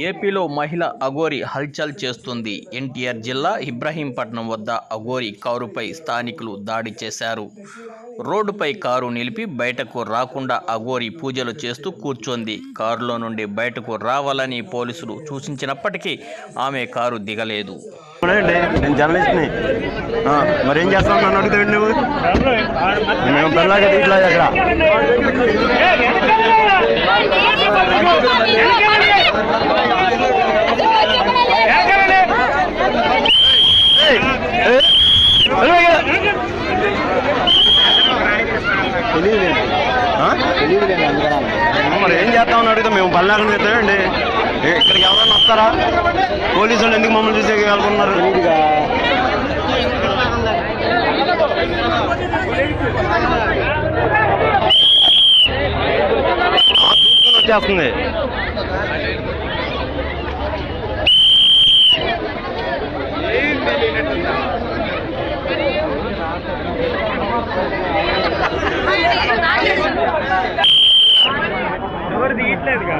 ఏపీలో మహిళ అఘోరి హల్చల్ చేస్తుంది. ఎన్టీఆర్ జిల్లా ఇబ్రహీంపట్నం వద్ద అఘోరి కారుపై స్థానికులు దాడి చేశారు. రోడ్డుపై కారు నిలిపి బయటకు రాకుండా అఘోరి పూజలు చేస్తూ కూర్చొంది. కారులో నుండి బయటకు రావాలని పోలీసులు సూచించినప్పటికీ ఆమె కారు దిగలేదు. నేను జర్నలిస్ట్ని, మరేం చేస్తాం నన్ను అడుగుతాడు నువ్వు? మేము పెళ్ళాగా ఇట్లా అక్కడ మరి ఏం చేస్తామని అడుగుతాం. మేము పల్లెకం చెప్తామండి. ఇక్కడికి ఎవరైనా వస్తారా? పోలీసు వాళ్ళు ఎందుకు మమ్మల్ని చూసే వెళ్ళుకున్నారు? వచ్చేస్తుంది. ఎవరు తీయట్లేదుగా.